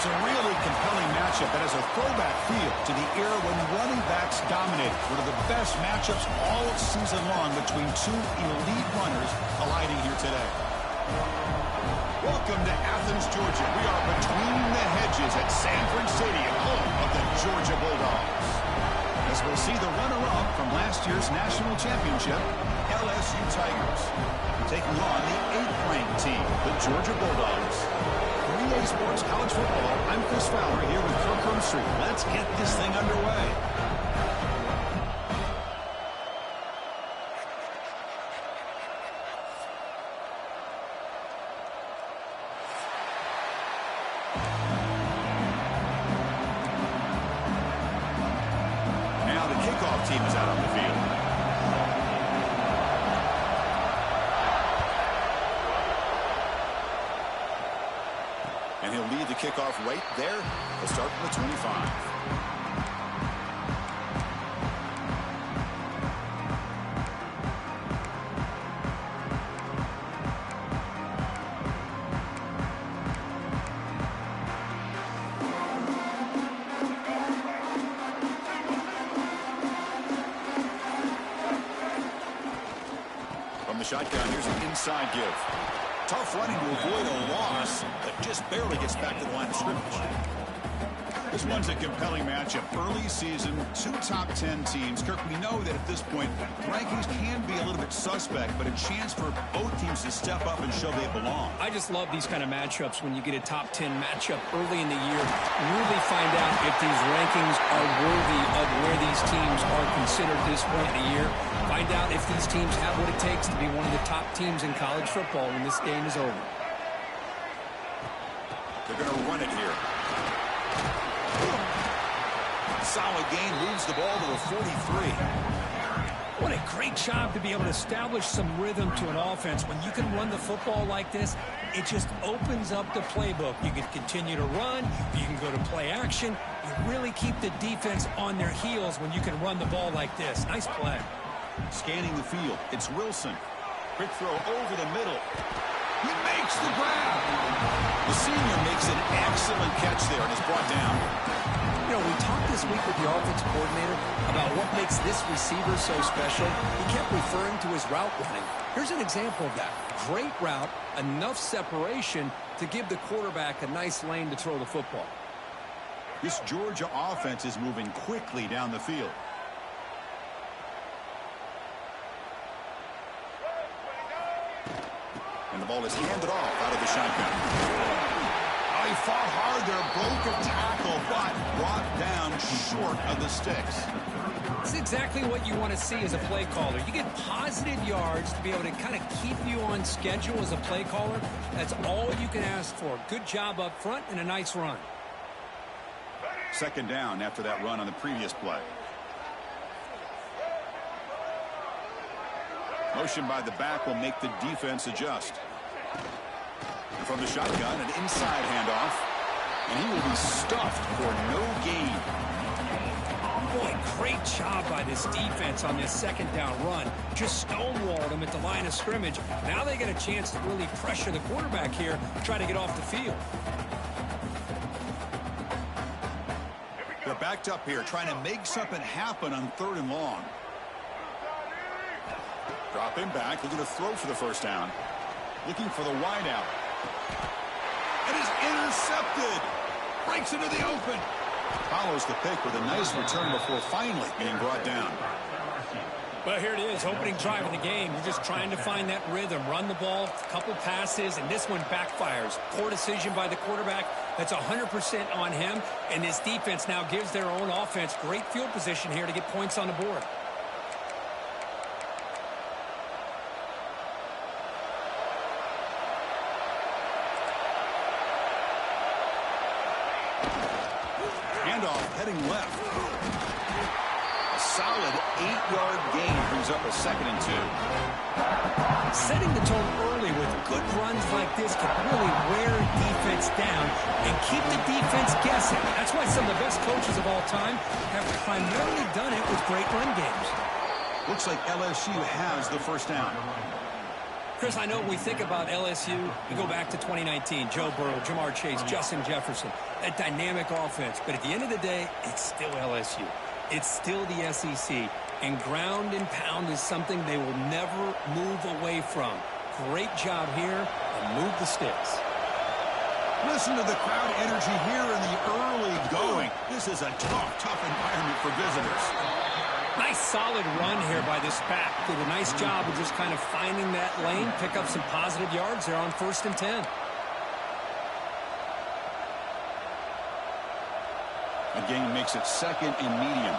It's a really compelling matchup that has a throwback feel to the era when running backs dominated. One of the best matchups all season long between two elite runners colliding here today. Welcome to Athens, Georgia. We are between the hedges at Sanford Stadium, home of the Georgia Bulldogs. As we'll see the runner-up from last year's national championship, LSU Tigers, taking on the 8th-ranked team, the Georgia Bulldogs. 3A Sports College Football. I'm Chris Fowler here with Kirk Hermstreet. Let's get this thing underway. Now the kickoff team is out on the field. And he'll lead the kickoff right there. He'll start from the 25. From the shotgun, here's an inside give. Tough running to avoid a loss, but just barely gets back to the line of scrimmage. This one's a compelling matchup. Early season, two top 10 teams. Kirk, we know that at this point, rankings can be a little bit suspect, but a chance for both teams to step up and show they belong. I just love these kind of matchups when you get a top 10 matchup early in the year. Really find out if these rankings are worthy of where these teams are considered at this point in the year. Find out if these teams have what it takes to be one of the top teams in college football when this game is over. They're going to run it here. Solid gain, moves the ball to the 43. What a great job to be able to establish some rhythm to an offense. When you can run the football like this, it just opens up the playbook. You can continue to run. You can go to play action. You really keep the defense on their heels when you can run the ball like this. Nice play. Scanning the field, it's Wilson. Quick throw over the middle. He makes the grab. The senior makes an excellent catch there and is brought down. You know, we talked this week with the offensive coordinator about what makes this receiver so special. He kept referring to his route running. Here's an example of that. Great route, enough separation to give the quarterback a nice lane to throw the football. This Georgia offense is moving quickly down the field. And the ball is handed off out of the shotgun. Oh, he fought hard there, broke a tackle, but brought down short of the sticks. This is exactly what you want to see as a play caller. You get positive yards to be able to kind of keep you on schedule as a play caller. That's all you can ask for. Good job up front and a nice run. Second down after that run on the previous play. Motion by the back will make the defense adjust. And from the shotgun, an inside handoff. And he will be stuffed for no gain. Boy, great job by this defense on this second down run. Just stonewalled him at the line of scrimmage. Now they get a chance to really pressure the quarterback here, try to get off the field. They're backed up here, trying to make something happen on 3rd and long. Drop him back, looking to throw for the first down. Looking for the wideout. It is intercepted. Breaks into the open. Follows the pick with a nice return before finally being brought down. Well, here it is, opening drive of the game. You're just trying to find that rhythm, run the ball, a couple passes, and this one backfires. Poor decision by the quarterback. That's 100% on him, and this defense now gives their own offense great field position here to get points on the board. handoff heading left. A solid 8-yard gain brings up a 2nd and 2. Setting the tone early with good runs like this can really wear defense down and keep the defense guessing. That's why some of the best coaches of all time have primarily done it with great run games. Looks like LSU has the first down. Chris, I know when we think about LSU, we go back to 2019, Joe Burrow, Jamar Chase, Justin Jefferson, that dynamic offense. But at the end of the day, it's still LSU. It's still the SEC. And ground and pound is something they will never move away from. Great job here, and move the sticks. Listen to the crowd energy here in the early going. This is a tough environment for visitors. Nice solid run here by this back. Did a nice job of just kind of finding that lane, pick up some positive yards there on 1st and 10. A gain makes it 2nd and medium.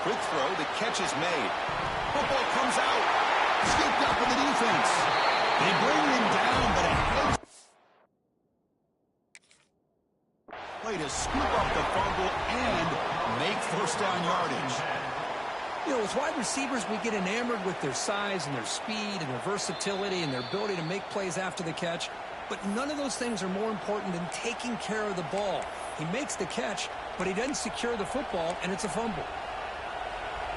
Quick throw, the catch is made. Football comes out. Scooped up with the defense. They bring him down, but a head play to scoop up the fumble and make 1st down yardage. You know, as wide receivers, we get enamored with their size and their speed and their versatility and their ability to make plays after the catch. But none of those things are more important than taking care of the ball. He makes the catch, but he doesn't secure the football, and it's a fumble.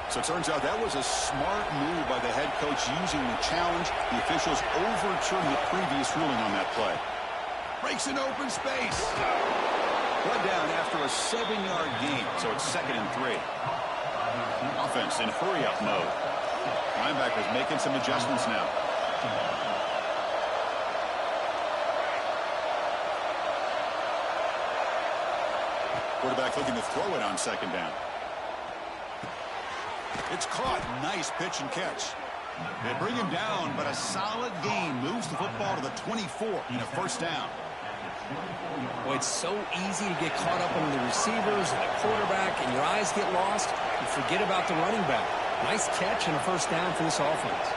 So it turns out that was a smart move by the head coach using the challenge. The officials overturned the previous ruling on that play. Breaks an open space. Brought down after a 7-yard gain, so it's 2nd and 3. Offense in hurry-up mode. Linebackers making some adjustments now. Quarterback looking to throw it on 2nd down. It's caught. Nice pitch and catch. They bring him down, but a solid gain moves the football to the 24 and a 1st down. Well, it's so easy to get caught up on the receivers and the quarterback, and your eyes get lost. You forget about the running back. Nice catch and a 1st down for this offense.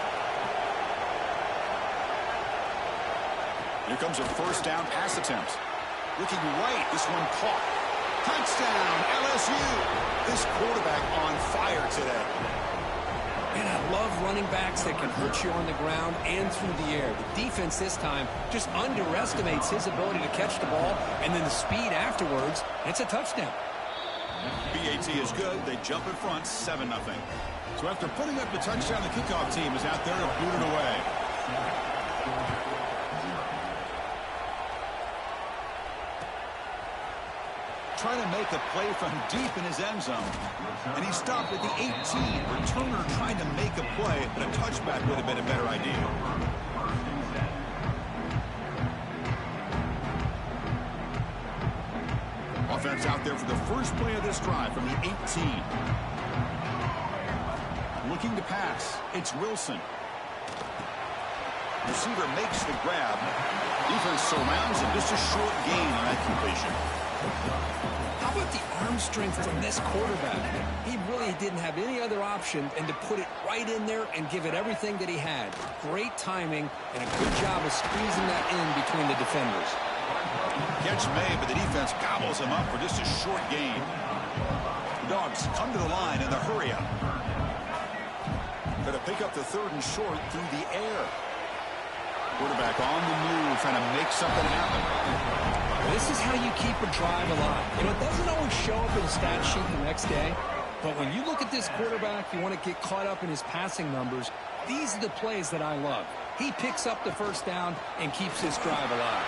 Here comes a 1st down pass attempt. Looking right, this one caught. Touchdown, LSU. This quarterback on fire today. And I love running backs that can hurt you on the ground and through the air. The defense this time just underestimates his ability to catch the ball, and then the speed afterwards. It's a touchdown. PAT is good. They jump in front, 7-0. So after putting up the touchdown, the kickoff team is out there to boot it away. Trying to make a play from deep in his end zone. And he stopped at the 18. Returner trying to make a play, but a touchback would have been a better idea. Offense out there for the first play of this drive from the 18. Looking to pass. It's Wilson. Receiver makes the grab. Defense surrounds him. Just a short gain on that completion. How about the arm strength from this quarterback? He really didn't have any other option than to put it right in there and give it everything that he had. Great timing and a good job of squeezing that in between the defenders. Catch made, but the defense gobbles him up for just a short gain. The Dogs come to the line in the hurry-up. Going to pick up the 3rd and short through the air. Quarterback on the move, trying to make something happen. This is how you keep a drive alive. You know, it doesn't always show up in the stat sheet the next day, but when you look at this quarterback, you want to get caught up in his passing numbers. These are the plays that I love. He picks up the 1st down and keeps this drive alive.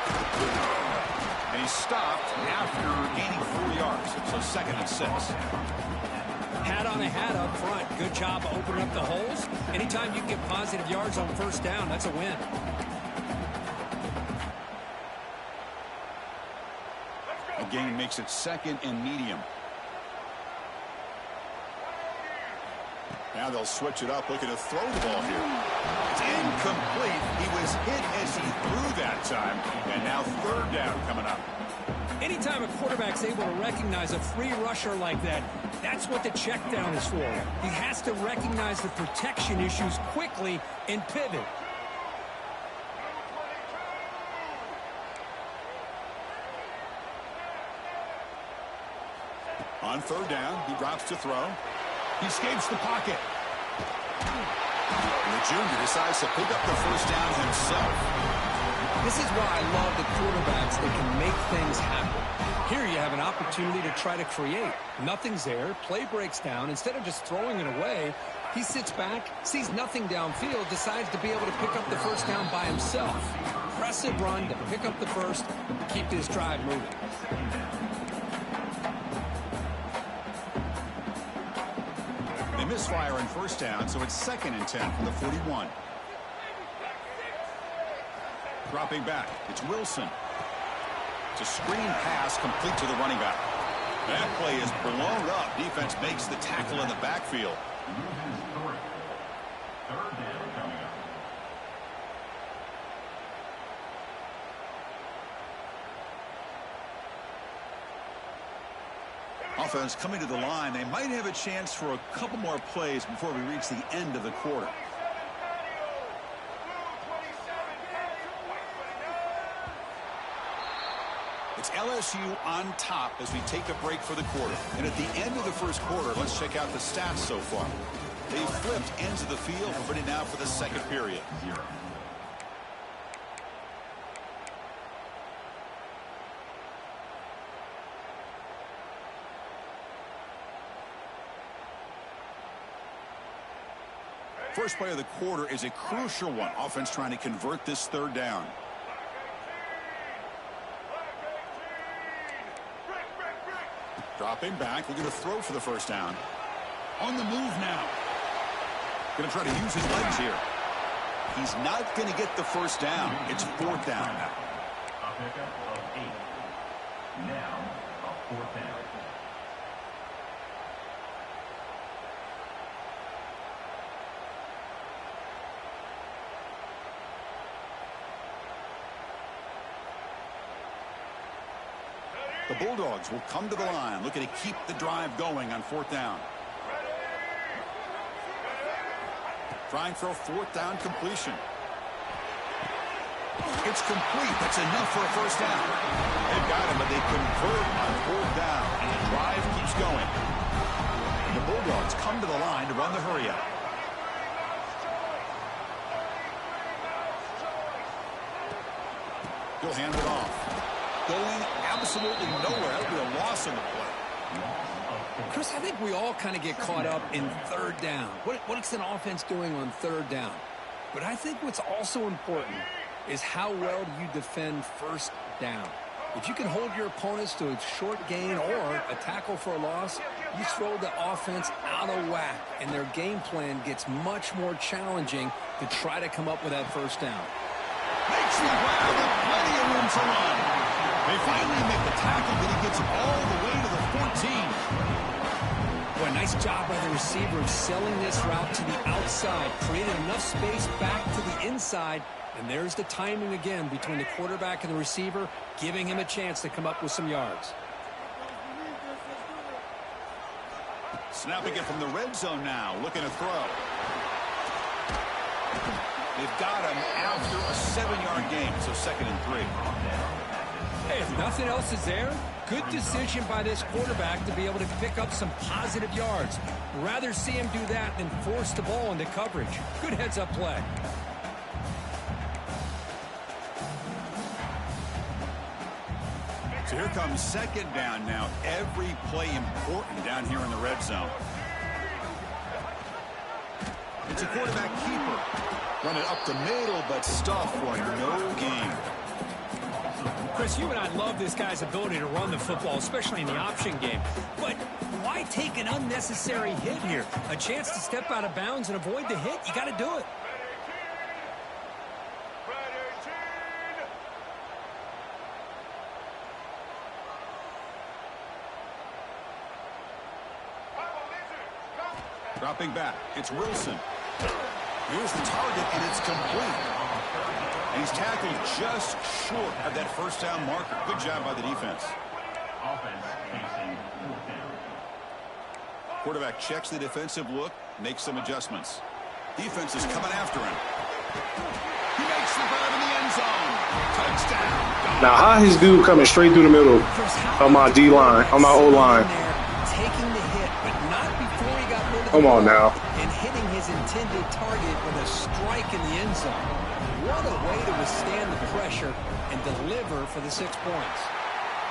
And he stopped after gaining 4 yards, so 2nd and 6. Hat on a hat up front. Good job of opening up the holes. Anytime you can get positive yards on 1st down, that's a win. A gain makes it 2nd and medium. Now they'll switch it up, looking to throw the ball here. It's incomplete. He was hit as he threw that time. And now 3rd down coming up. Anytime a quarterback's able to recognize a free rusher like that, that's what the check down is for. He has to recognize the protection issues quickly and pivot. On third down, he drops to throw. He escapes the pocket. And the junior decides to pick up the first down himself. This is why I love the quarterbacks that can make things happen. Here you have an opportunity to try to create. Nothing's there. Play breaks down. Instead of just throwing it away, he sits back, sees nothing downfield, decides to be able to pick up the first down by himself. Impressive run to pick up the first, keep this drive moving. They misfire on first down, so it's 2nd and 10 from the 41. Dropping back, it's Wilson. It's a screen pass complete to the running back. That play is blown up. Defense makes the tackle in the backfield. Offense coming to the line. They might have a chance for a couple more plays before we reach the end of the quarter. It's LSU on top as we take a break for the quarter. And at the end of the first quarter, let's check out the stats so far. They flipped ends of the field, ready now for the second period. First play of the quarter is a crucial one. Offense trying to convert this third down. Dropping back, looking to throw for the first down. On the move now. Going to try to use his legs here. He's not going to get the first down. It's 4th down. A pickup of 8. Now a 4th down. The Bulldogs will come to the line, looking to keep the drive going on 4th down. Trying for a 4th down completion. It's complete. That's enough for a first down. They've got him, but they convert on 4th down, and the drive keeps going. The Bulldogs come to the line to run the hurry up. He'll hand it off. Going absolutely nowhere. That would be a loss in the play. Chris, I think we all kind of get caught up in third down. What's an offense doing on third down? But I think what's also important is how well do you defend first down. If you can hold your opponents to a short gain or a tackle for a loss, you throw the offense out of whack, and their game plan gets much more challenging to try to come up with that first down. Makes the grab with plenty of room to run. They finally make the tackle, but he gets all the way to the 14. Boy, nice job by the receiver of selling this route to the outside, creating enough space back to the inside, and there's the timing again between the quarterback and the receiver, giving him a chance to come up with some yards. Snapping it from the red zone now, looking to throw. They've got him after a 7-yard gain, so 2nd and 3. Hey, if nothing else is there, good decision by this quarterback to be able to pick up some positive yards. Rather see him do that than force the ball into coverage. Good heads-up play. So here comes 2nd down now. Every play important down here in the red zone. It's a quarterback keeper. Running up the middle, but stuffed for no gain. Chris, you and I love this guy's ability to run the football, especially in the option game. But why take an unnecessary hit here? A chance to step out of bounds and avoid the hit, you got to do it. Dropping back, it's Wilson. Here's the target, and it's complete. And he's tackled just short of that first down marker. Good job by the defense. Offense facing 4th down. Quarterback checks the defensive look, makes some adjustments. Defense is coming after him. He makes the grab in the end zone. Touchdown. Now, how his dude coming straight through the middle of my D-line, on my O-line? Come on now. And hitting his intended target with a strike in the end zone. What a way to withstand the pressure and deliver for the 6 points.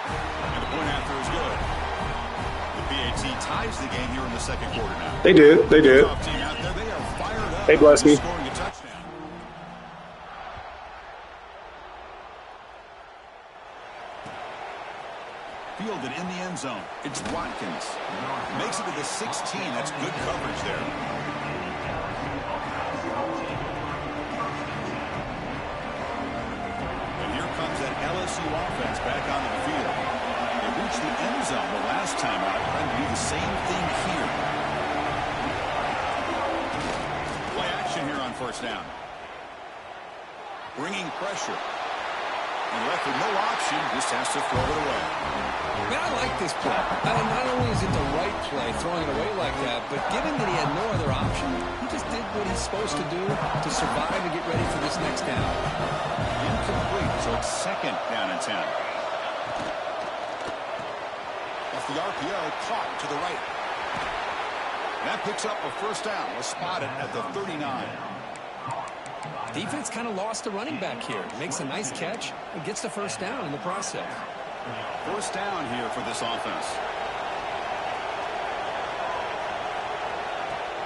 And the point after is good. The PAT ties the game here in the second quarter now. They did. They did. Team out there, they are fired up. Hey, bless me. Scoring a touchdown. Fielded in the end zone. It's Watkins. Makes it to the 16. That's good coverage there. And here comes that LSU offense back onto the field. They reached the end zone the last time out, trying to do the same thing here. Play action here on first down. Bringing pressure. And left with no option, just has to throw it away. Man, I like this play. Not only is it the right play, throwing it away like that, but given that he had no other option, he just did what he's supposed to do to survive and get ready for this next down. Incomplete, so it's second down and 10. Off the RPO, caught to the right. That picks up a first down. Was spotted at the 39. Defense kind of lost the running back here. Makes a nice catch and gets the first down in the process. First down here for this offense.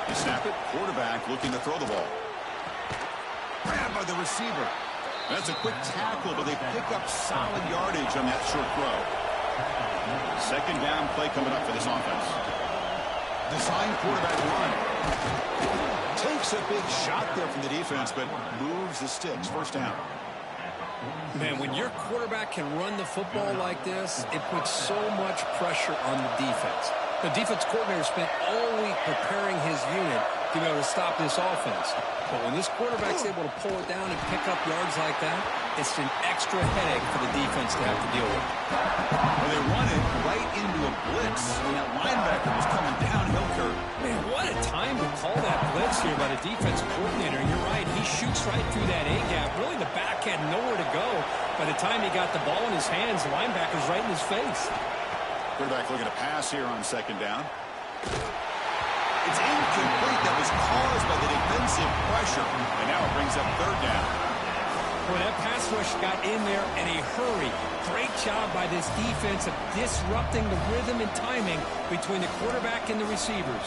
You snap it, quarterback looking to throw the ball. Grabbed by the receiver. That's a quick tackle, but they pick up solid yardage on that short throw. Second down play coming up for this offense. Design quarterback run. Takes a big shot there from the defense, but moves the sticks. First down. Man, when your quarterback can run the football like this, it puts so much pressure on the defense. The defense coordinator spent all week preparing his unit to be able to stop this offense. But when this quarterback's able to pull it down and pick up yards like that, it's an extra headache for the defense to have to deal with. Well, they run it right into a blitz, and that linebacker was coming downhill curve. Man, what a time to call that blitz here by the defense coordinator. You're right, he shoots right through that A-gap. Really, the back had nowhere to go. By the time he got the ball in his hands, the linebacker's right in his face. Quarterback looking to pass here on second down. It's incomplete. That was caused by the defensive pressure. And now it brings up third down. Boy, that pass rush got in there in a hurry. Great job by this defense of disrupting the rhythm and timing between the quarterback and the receivers.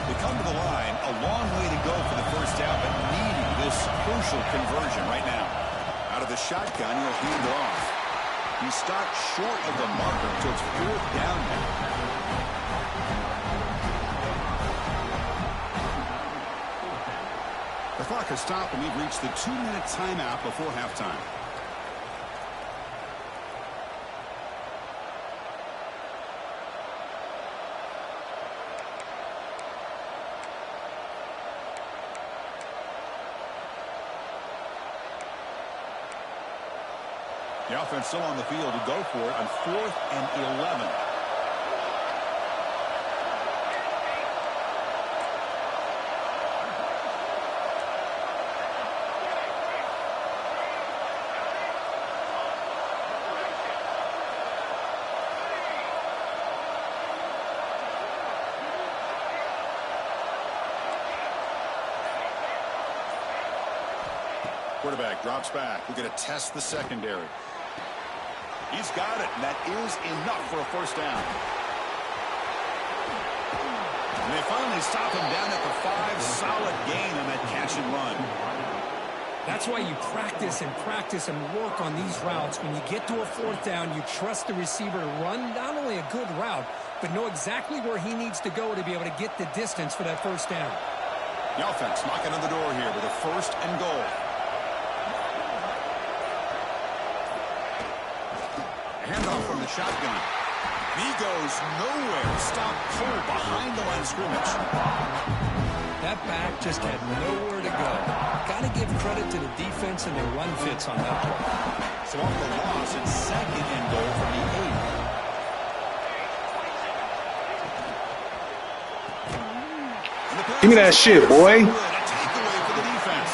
They come to the line. A long way to go for the first down, but needing this crucial conversion right now. Out of the shotgun, he'll hand it off. He stopped short of the marker, so it's fourth down now. The clock has stopped, and we've reached the 2-minute timeout before halftime. The offense still on the field to go for it on 4th and 11. Quarterback drops back. We're going to test the secondary. He's got it, and that is enough for a first down. And they finally stop him down at the 5. Solid gain on that catch and run. That's why you practice and work on these routes. When you get to a fourth down, you trust the receiver to run not only a good route, but know exactly where he needs to go to be able to get the distance for that first down. The offense knocking on the door here with a 1st and goal. Handoff from the shotgun. He goes nowhere. Stop cold behind the line of scrimmage. That back just had nowhere to go. Got to give credit to the defense and their run fits on that play. So off the loss, it's 2nd and goal from the 8. Give me that shit, boy. A takeaway for the defense.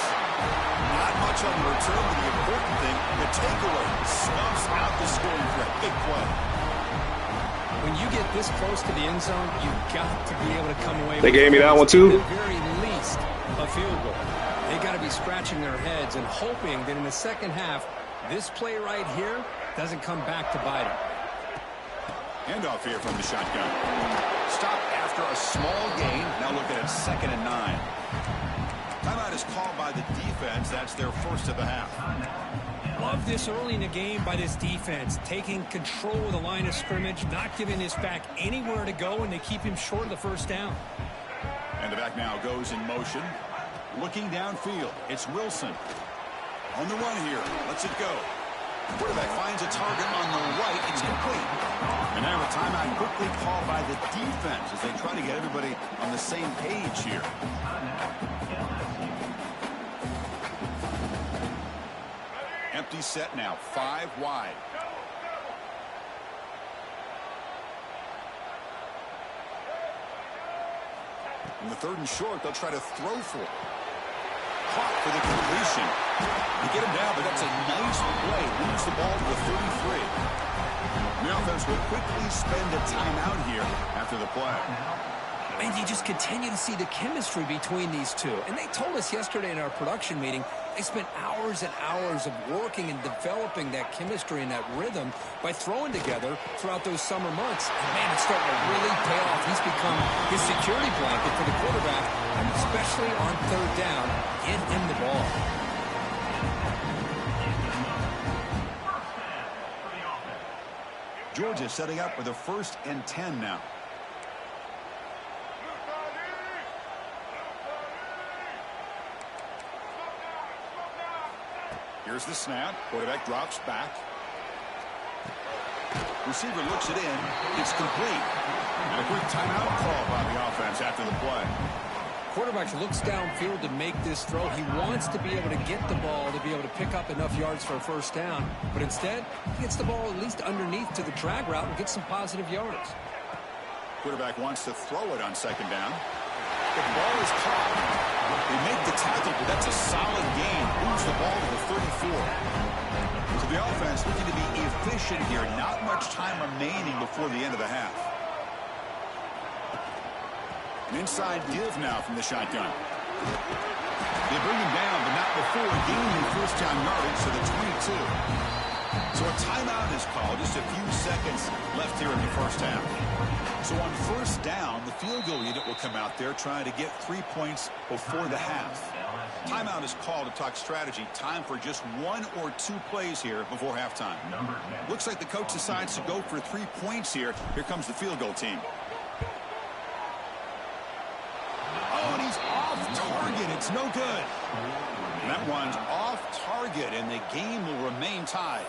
Not much on the return, but the important thing, the takeaway snuffs out the scoring threat. Big play. When you get this close to the end zone, you've got to be able to come away. They with gave me that one too. At the very least, a field goal. They got to be scratching their heads and hoping that in the second half, this play right here doesn't come back to bite them. Handoff here from the shotgun. Stop after a small gain. Now looking at 2nd and 9. Timeout is called by the defense. That's their first of the half. Love this early in the game by this defense, taking control of the line of scrimmage, not giving his back anywhere to go, and they keep him short of the first down. And the back now goes in motion. Looking downfield, it's Wilson. On the run here, lets it go. Quarterback finds a target on the right. It's complete. And now a timeout quickly called by the defense as they try to get everybody on the same page here. Empty set now, 5 wide. In the 3rd and short, they'll try to throw for it. Caught for the completion. They get him down, but that's a nice play. Moves the ball to the 33. The offense will quickly spend a timeout here after the play. And you just continue to see the chemistry between these two. And they told us yesterday in our production meeting, they spent hours and hours of working and developing that chemistry and that rhythm by throwing together throughout those summer months. And man, it's starting to really pay off. He's become his security blanket for the quarterback, especially on 3rd down. Get him the ball. Georgia setting up with a 1st and 10 now. Here's the snap. Quarterback drops back. Receiver looks it in. It's complete. And a quick timeout call by the offense after the play. Quarterback looks downfield to make this throw. He wants to be able to get the ball to be able to pick up enough yards for a 1st down. But instead, he gets the ball at least underneath to the drag route and gets some positive yards. Quarterback wants to throw it on 2nd down. The ball is caught. They make the tackle, but that's a solid gain. Moves the ball to the 34. So the offense looking to be efficient here. Not much time remaining before the end of the half. An inside give now from the shotgun. They bring him down, but not before gaining 1st down yardage to the 22. So a timeout is called. Just a few seconds left here in the 1st half. So on 1st down, the field goal unit will come out there trying to get 3 points before the half. Timeout is called to talk strategy. Time for just 1 or 2 plays here before halftime. Looks like the coach decides to go for 3 points here. Here comes the field goal team. Oh, and he's off target. It's no good. And that one's off target, and the game will remain tied.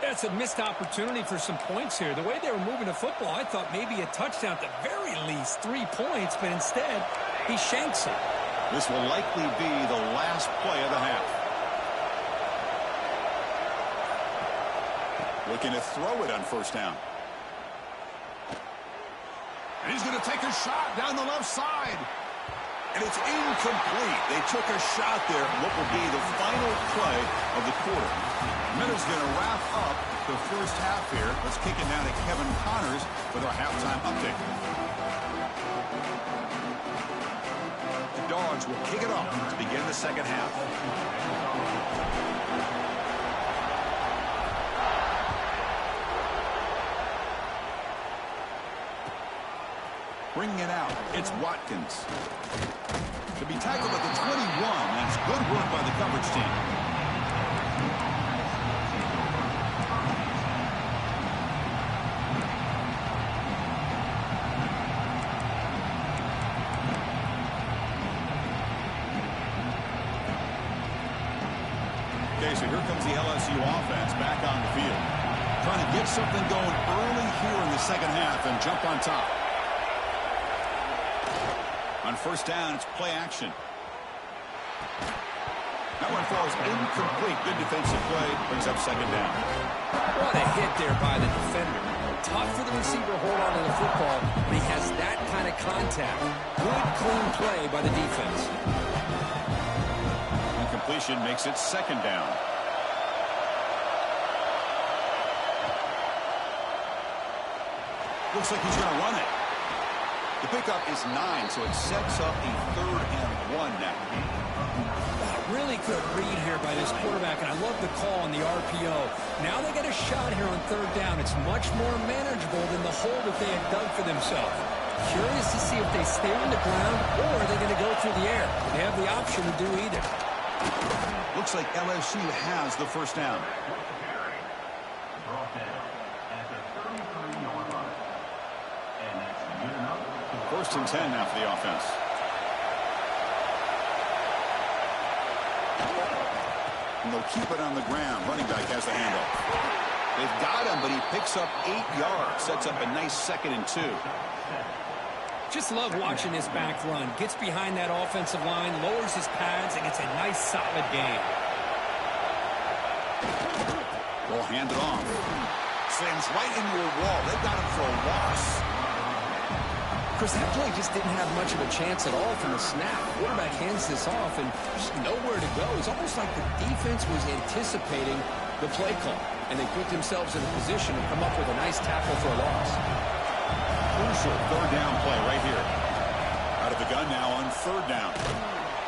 That's a missed opportunity for some points here. The way they were moving the football, I thought maybe a touchdown at the very least, 3 points, but instead, he shanks it. This will likely be the last play of the half. Looking to throw it on 1st down. And he's going to take a shot down the left side. And it's incomplete. They took a shot there. What will be the final play of the quarter. Minutes going to wrap up the 1st half here. Let's kick it down to Kevin Connors with our halftime update. The Dogs will kick it off to begin the 2nd half. Bringing it out, it's Watkins. To be tackled at the 21, that's good work by the coverage team. Okay, so here comes the LSU offense back on the field. Trying to get something going early here in the 2nd half and jump on top. On 1st down, it's play action. That one falls incomplete. Good defensive play. Brings up 2nd down. What a hit there by the defender. Tough for the receiver to hold on to the football, but he has that kind of contact. Good, clean play by the defense. Incompletion makes it 2nd down. Looks like he's going to run it. The pickup is 9, so it sets up a 3rd and 1 now. Really good read here by this quarterback, and I love the call on the RPO. Now they get a shot here on 3rd down. It's much more manageable than the hole that they had dug for themselves. Curious to see if they stay on the ground or are they going to go through the air. They have the option to do either. Looks like LSU has the 1st down. Brought down at the 33-yard line. And that's good enough. 1st and 10 now for the offense. And they'll keep it on the ground. Running back has the handoff. They've got him, but he picks up 8 yards. Sets up a nice 2nd and 2. Just love watching this back run. Gets behind that offensive line, lowers his pads, and gets a nice solid gain. Will hand it off. Slams right into a wall. They've got him for a loss. Chris, that play just didn't have much of a chance at all from the snap. Quarterback hands this off and just nowhere to go. It's almost like the defense was anticipating the play call, and they put themselves in a position to come up with a nice tackle for a loss. Crucial 3rd down play right here. Out of the gun now on 3rd down.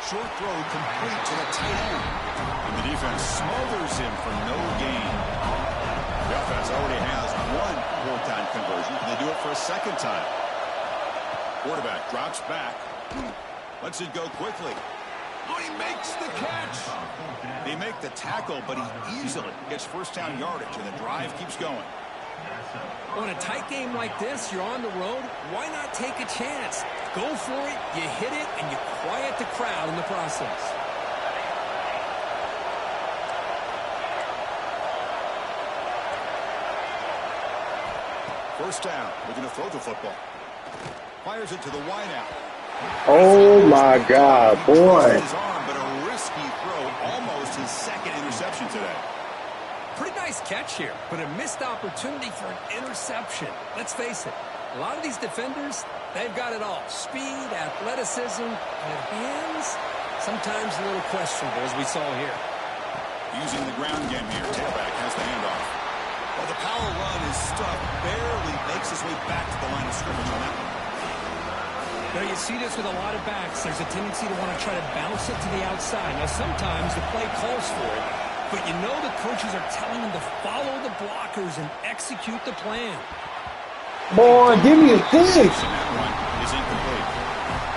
Short throw complete to the tight end. And the defense smothers him for no gain. The offense already has 1 4th down conversion. Can they do it for a 2nd time? Quarterback drops back. Lets it go quickly. Oh, he makes the catch. They make the tackle, but he easily gets 1st down yardage, and the drive keeps going. On a tight game like this, you're on the road. Why not take a chance? Go for it, you hit it, and you quiet the crowd in the process. First down. We're going to throw the football. Fires it to the wideout. Oh my God, boy. His arm, but a risky throw, almost his 2nd interception today. Pretty nice catch here, but a missed opportunity for an interception. Let's face it, a lot of these defenders, they've got it all. Speed, athleticism, but hands, sometimes a little questionable, as we saw here. Using the ground game here. Tailback has the handoff. Well, the power run is stuffed. Barely makes his way back to the line of scrimmage on that one. Now, you see this with a lot of backs. There's a tendency to want to try to bounce it to the outside. Now, sometimes the play calls for it, but you know the coaches are telling them to follow the blockers and execute the plan. Boy, give me a pick. And that one is incomplete.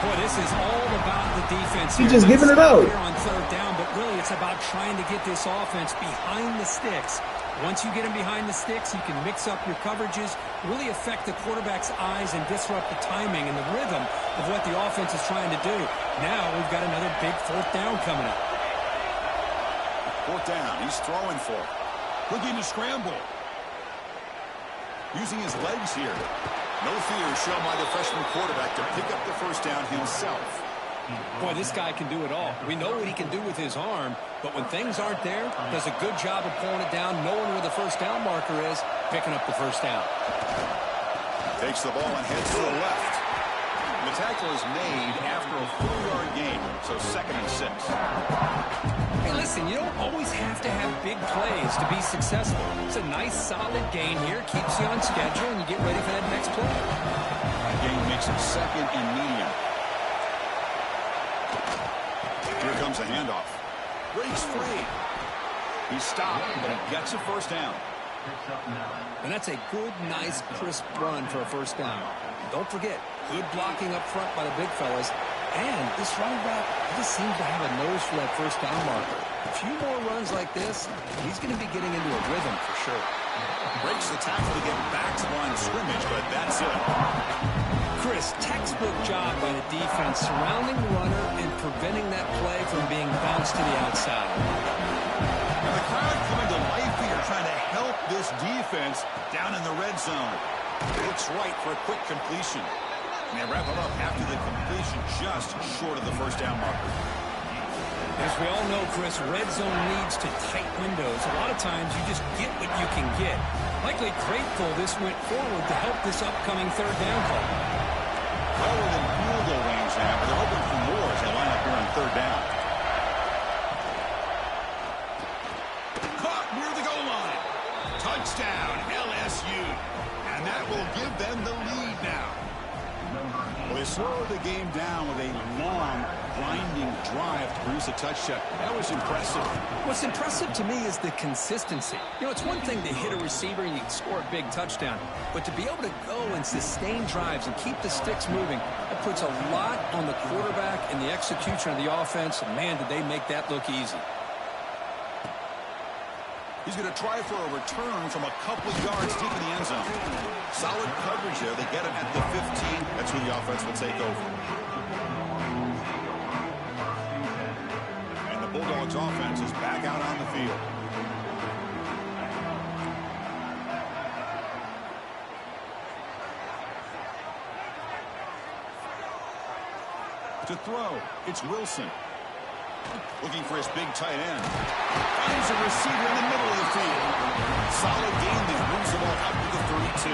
Boy, this is all about the defense. He's just giving it out. Here on 3rd down, but really it's about trying to get this offense behind the sticks. Once you get him behind the sticks, you can mix up your coverages, really affect the quarterback's eyes and disrupt the timing and the rhythm of what the offense is trying to do. Now we've got another big 4th down coming up. 4th down. He's throwing for it. Looking to scramble. Using his legs here. No fear shown by the freshman quarterback to pick up the 1st down himself. Boy, this guy can do it all. We know what he can do with his arm, but when things aren't there, does a good job of pulling it down, knowing where the 1st down marker is, picking up the 1st down. Takes the ball and heads to the left. And the tackle is made after a 4-yard gain, so 2nd and 6. Hey, listen, you don't always have to have big plays to be successful. It's a nice, solid gain here, keeps you on schedule, and you get ready for that next play. That gain makes it 2nd and medium. Here comes the handoff. Breaks free. He's stopped, but he gets a 1st down. And that's a good, nice, crisp run for a 1st down. Don't forget, good blocking up front by the big fellas. And this running back just seems to have a nose for that 1st down marker. A few more runs like this, he's going to be getting into a rhythm for sure. Breaks the tackle to get back to the line of scrimmage, but that's it. Chris, textbook job by the defense surrounding the runner and preventing that play from being bounced to the outside. And the crowd coming to life here, trying to help this defense down in the red zone. Looks right for a quick completion. And they wrap it up after the completion just short of the 1st down marker. As we all know, Chris, red zone leads to tight windows. A lot of times you just get what you can get. Likely grateful this went forward to help this upcoming 3rd down call. Well within field goal range now, but they're hoping for more as they line up here on 3rd down. Caught near the goal line. Touchdown, LSU. And that will give them the slow the game down with a long, grinding drive to produce a touchdown. That was impressive. What's impressive to me is the consistency. You know, it's one thing to hit a receiver and you can score a big touchdown, but to be able to go and sustain drives and keep the sticks moving, that puts a lot on the quarterback and the execution of the offense, and man, did they make that look easy. He's going to try for a return from a couple of yards deep in the end zone. Solid coverage there. They get it at the 15. That's where the offense will take over. And the Bulldogs offense is back out on the field. To throw, it's Wilson. Looking for his big tight end. Finds a receiver in the middle of the field. Solid gain there. Moves the ball out to the 32.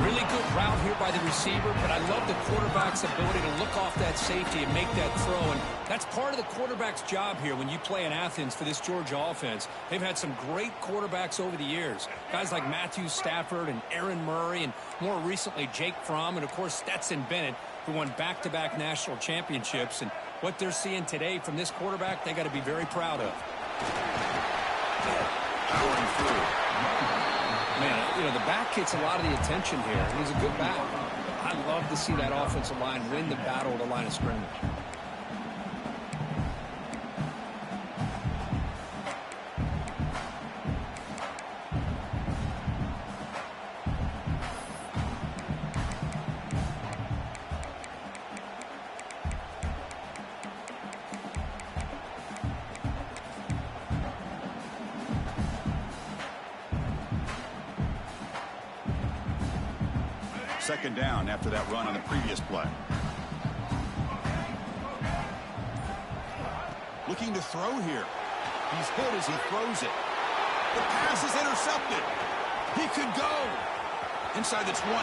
Really good route here by the receiver, but I love the quarterback's ability to look off that safety and make that throw. And that's part of the quarterback's job here when you play in Athens for this Georgia offense. They've had some great quarterbacks over the years. Guys like Matthew Stafford and Aaron Murray, and more recently Jake Fromm, and of course Stetson Bennett, who won back-to-back national championships. And what they're seeing today from this quarterback, they got to be very proud of. Powering through. Man, you know, the back gets a lot of the attention here. He's a good back. I love to see that offensive line win the battle at the line of scrimmage. Second down after that run on the previous play. Looking to throw here. He's hit as he throws it. The pass is intercepted. He could go. Inside the 20.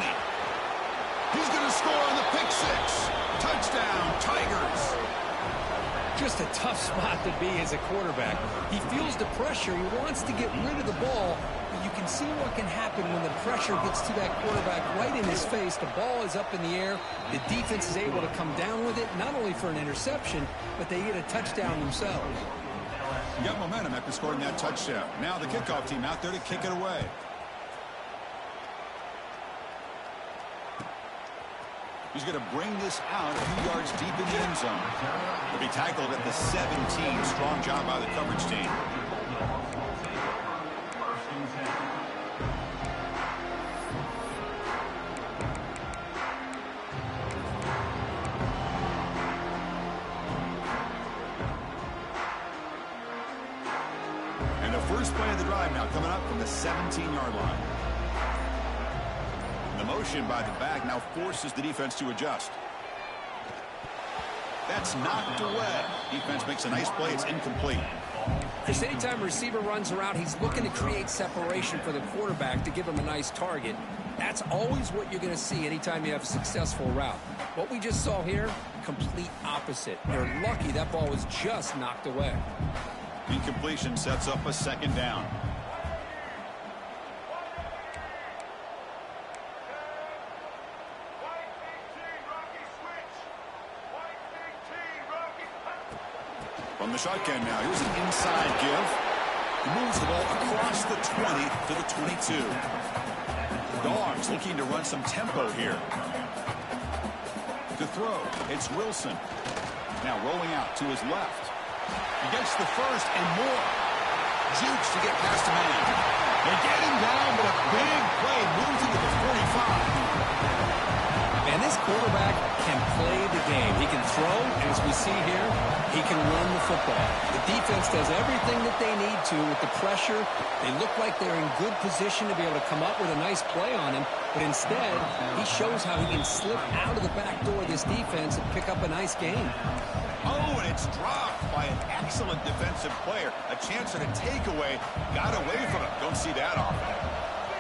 He's going to score on the pick six. Touchdown, Tigers. Just a tough spot to be as a quarterback. He feels the pressure. He wants to get rid of the ball. You can see what can happen when the pressure gets to that quarterback right in his face. The ball is up in the air. The defense is able to come down with it, not only for an interception, but they get a touchdown themselves. You got momentum after scoring that touchdown. Now the kickoff team out there to kick it away. He's going to bring this out a few yards deep in the end zone. He'll be tackled at the 17. Strong job by the coverage team. And the first play of the drive now coming up from the 17-yard line. The motion by the back now forces the defense to adjust. That's knocked away. Defense makes a nice play. It's incomplete. Just anytime a receiver runs around, he's looking to create separation for the quarterback to give him a nice target. That's always what you're going to see anytime you have a successful route. What we just saw here, complete opposite. They're lucky that ball was just knocked away. Incompletion sets up a second down. From the shotgun now, here's an inside give. He moves the ball across the 20 to the 22. Dogs looking to run some tempo here. To throw, it's Wilson. Now rolling out to his left. He gets the first and more. Jukes to get past a man. They get him down, but a big play moves into the 45. And this quarterback can play the game. He can throw, and as we see here, he can run the football. The defense does everything that they need to with the pressure. They look like they're in good position to be able to come up with a nice play on him, but instead, he shows how he can slip out of the back door of this defense and pick up a nice gain. Oh, and it's dropped by an excellent defensive player. A chance at a takeaway. Got away from it. Don't see that often.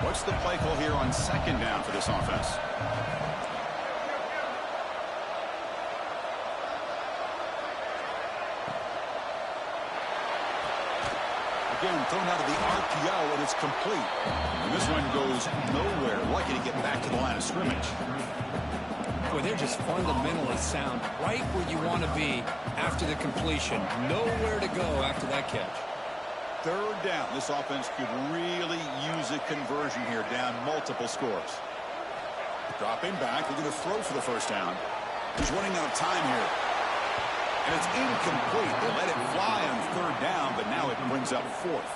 What's the play call here on second down for this offense? Again, thrown out of the RPO, and it's complete. And this one goes nowhere. Lucky to get back to the line of scrimmage. Boy, they're just fundamentally sound right where you want to be after the completion. Nowhere to go after that catch. Third down. This offense could really use a conversion here, down multiple scores. Dropping back. They're going to throw for the first down. He's running out of time here. And it's incomplete. They let it fly on third down, but now it brings up fourth.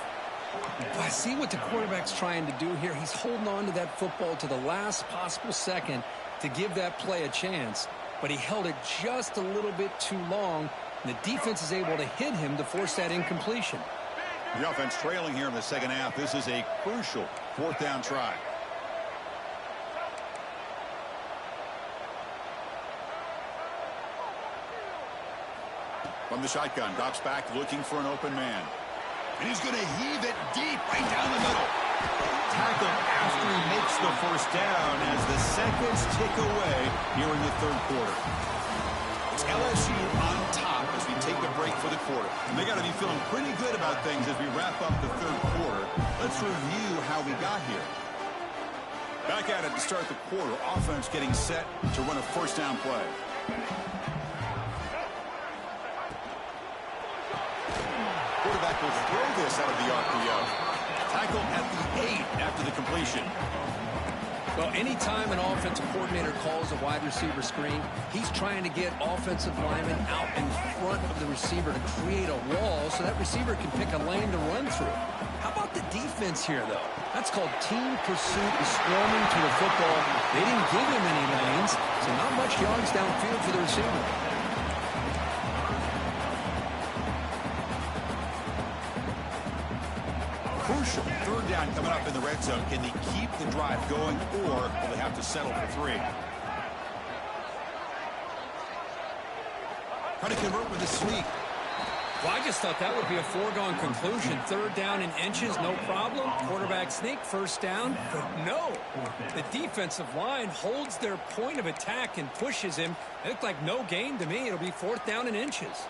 I see what the quarterback's trying to do here. He's holding on to that football to the last possible second to give that play a chance. But he held it just a little bit too long, and the defense is able to hit him to force that incompletion. The offense trailing here in the second half. This is a crucial fourth down try. From the shotgun, drops back looking for an open man. And he's going to heave it deep right down the middle. Tackle after he makes the first down as the seconds tick away here in the third quarter. It's LSU on top as we take a break for the quarter. And they got to be feeling pretty good about things as we wrap up the third quarter. Let's review how we got here. Back at it to start the quarter. Offense getting set to run a first down play. Quarterback will throw this out of the RPO. Tackled at the 8 after the completion. Well, anytime an offensive coordinator calls a wide receiver screen, he's trying to get offensive linemen out in front of the receiver to create a wall so that receiver can pick a lane to run through. How about the defense here, though? That's called team pursuit and swarming to the football. They didn't give him any lanes, so not much yards downfield for the receiver. Crucial third down coming up in the red zone. Can they keep the drive going, or will they have to settle for 3? Trying to convert with a sweep. Well, I just thought that would be a foregone conclusion. Third down in inches, no problem. Quarterback sneak, first down. But no, the defensive line holds their point of attack and pushes him. It looked like no gain to me. It'll be fourth down in inches.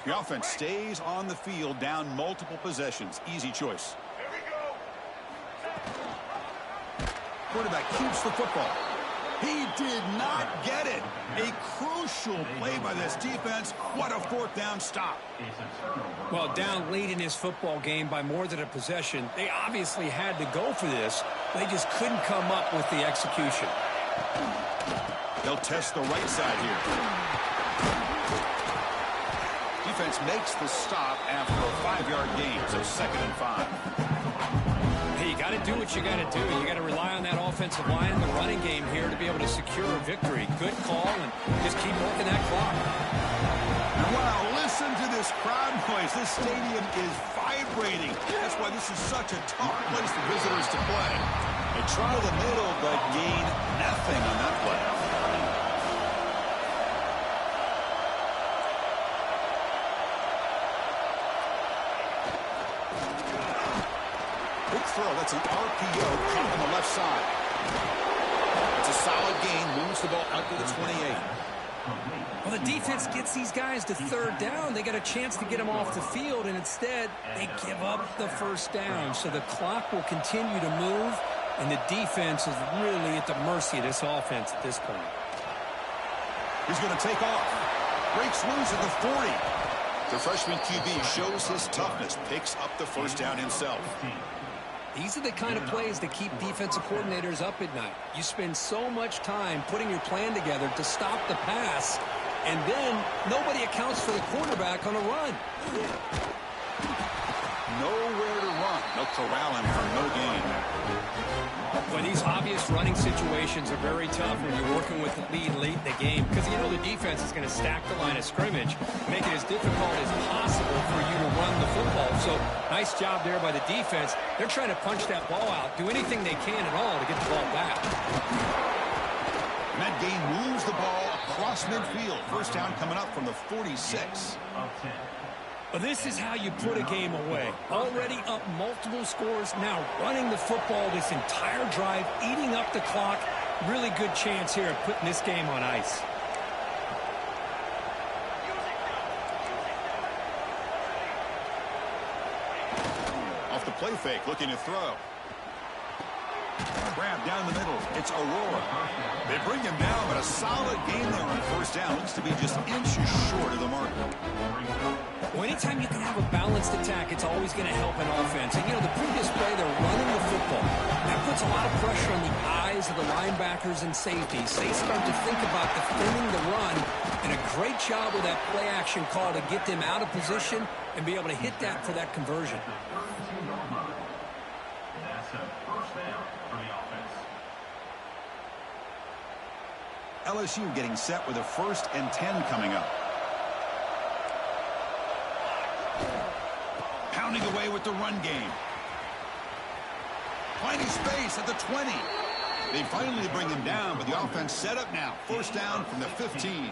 The offense stays on the field, down multiple possessions. Easy choice. Quarterback keeps the football. He did not get it. A crucial play by this defense. What a fourth down stop. Well, down late in his football game by more than a possession, they obviously had to go for this. They just couldn't come up with the execution. They'll test the right side here. Defense makes the stop after a 5-yard gain, so 2nd and 5. Hey, you got to do what you got to do. You got to rely on that offensive line and the running game here to be able to secure a victory. Good call, and just keep working that clock. Wow, listen to this crowd noise. This stadium is vibrating. That's why this is such a tough place for visitors to play. They try the middle, but gain nothing on that play. Throw. That's an RPO caught on the left side. It's a solid gain. Moves the ball up to the 28. Well, the defense gets these guys to third down. They got a chance to get them off the field, and instead they give up the first down. So the clock will continue to move, and the defense is really at the mercy of this offense at this point. He's going to take off. Breaks loose at the 40. The freshman QB shows his toughness. Picks up the first down himself. These are the kind of plays that keep defensive coordinators up at night. You spend so much time putting your plan together to stop the pass, and then nobody accounts for the quarterback on a run. Nowhere to run. No corralling for no gain. Well, these obvious running situations are very tough when you're working with the lead late in the game, because you know the defense is going to stack the line of scrimmage, make it as difficult as possible for you to run the football. So nice job there by the defense. They're trying to punch that ball out, do anything they can at all to get the ball back. And that gain moves the ball across midfield. First down coming up from the 46. Well, this is how you put a game away. Already up multiple scores, now running the football this entire drive, eating up the clock. Really good chance here of putting this game on ice. Off the play fake, looking to throw. Grab down the middle. It's Aurora. They bring him down, but a solid game there on first down. Looks to be just inches short of the mark. Well, anytime you can have a balanced attack, it's always going to help an offense. And, you know, the previous play, they're running the football. That puts a lot of pressure on the eyes of the linebackers and safeties. They start to think about defending the run, and a great job with that play action call to get them out of position and be able to hit that for that conversion. That's a first down for the offense. LSU getting set with a 1st and 10 coming up. Pounding away with the run game. Finding space at the 20. They finally bring him down, but the offense set up now. First down from the 15.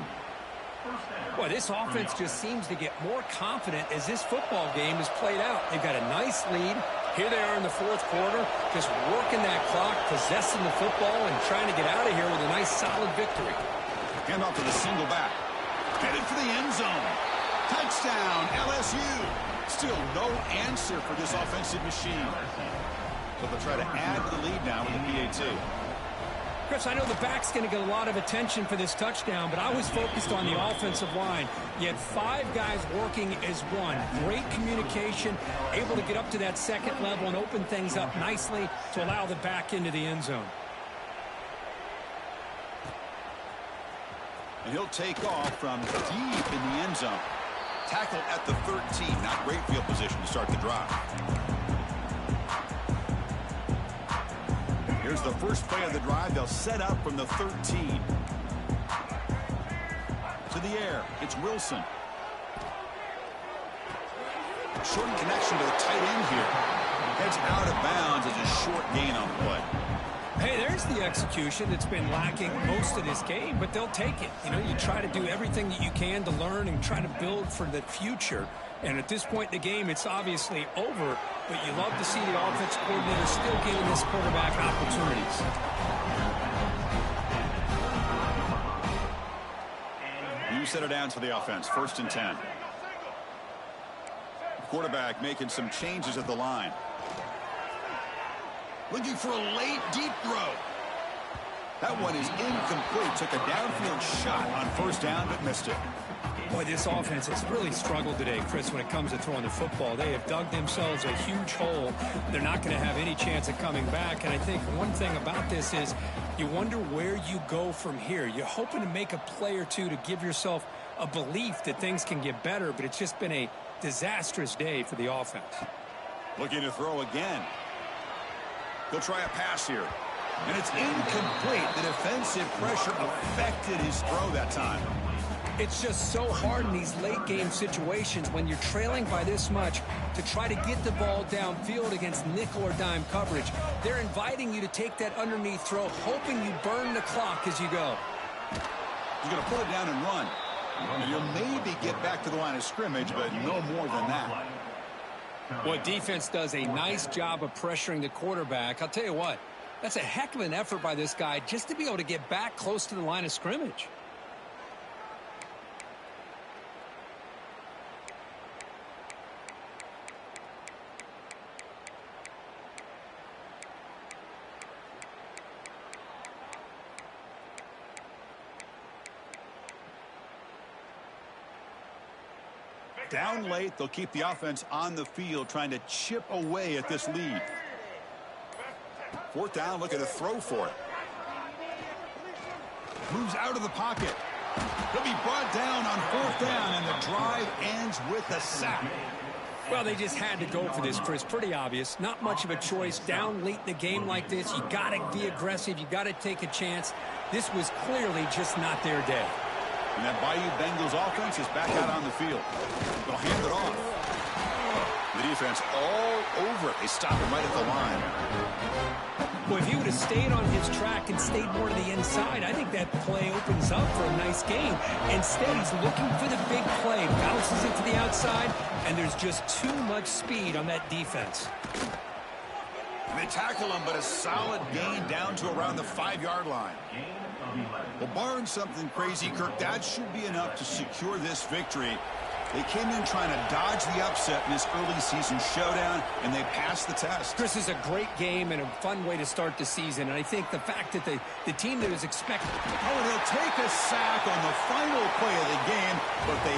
Boy, this offense just seems to get more confident as this football game is played out. They've got a nice lead. Here they are in the 4th quarter, just working that clock, possessing the football, and trying to get out of here with a nice, solid victory. Hand off to the single back. Headed for the end zone. Touchdown, LSU. Still no answer for this offensive machine. So they'll try to add to the lead now with the PAT. Chris, I know the back's going to get a lot of attention for this touchdown, but I was focused on the offensive line. You had 5 guys working as one. Great communication, able to get up to that 2nd level and open things up nicely to allow the back into the end zone. And he'll take off from deep in the end zone. Tackle at the 13. Not great field position to start the drive. Here's the first play of the drive. They'll set up from the 13. To the air. It's Wilson. Short connection to the tight end here. Heads out of bounds as a short gain on the play. Hey, there's the execution that's been lacking most of this game, but they'll take it. You know, you try to do everything that you can to learn and try to build for the future. And at this point in the game, it's obviously over, but you love to see the offense coordinator still giving this quarterback opportunities. You set it down to the offense. 1st and 10. Quarterback making some changes at the line. Looking for a late, deep throw. That one is incomplete. Took a downfield shot on first down, but missed it. Boy, this offense has really struggled today, Chris, when it comes to throwing the football. They have dug themselves a huge hole. They're not going to have any chance of coming back. And I think one thing about this is you wonder where you go from here. You're hoping to make a play or two to give yourself a belief that things can get better, but it's just been a disastrous day for the offense. Looking to throw again. He'll try a pass here. And it's incomplete. The defensive pressure affected his throw that time. It's just so hard in these late game situations when you're trailing by this much to try to get the ball downfield against nickel or dime coverage. They're inviting you to take that underneath throw, hoping you burn the clock as you go. He's going to pull it down and run. And you'll maybe get back to the line of scrimmage, but no more than that. Well, defense does a nice job of pressuring the quarterback. I'll tell you what, that's a heck of an effort by this guy just to be able to get back close to the line of scrimmage. Down late, they'll keep the offense on the field trying to chip away at this lead. 4th down, looking to throw for it. Moves out of the pocket. He'll be brought down on 4th down, and the drive ends with a sack. Well, they just had to go for this, Chris. Pretty obvious. Not much of a choice. Down late in the game like this, you got to be aggressive. You got to take a chance. This was clearly just not their day. And that Bayou Bengals offense is back out on the field. They'll hand it off. The defense all over it. They stop him right at the line. Boy, if he would have stayed on his track and stayed more to the inside, I think that play opens up for a nice game. Instead, he's looking for the big play, bounces it to the outside, and there's just too much speed on that defense. They tackle him, but a solid gain down to around the 5-yard line. Well, barring something crazy, Kirk, that should be enough to secure this victory. They came in trying to dodge the upset in this early season showdown, and they passed the test. This is a great game and a fun way to start the season. And I think the fact that the team that was expected... Oh, and he'll take a sack on the final play of the game, but they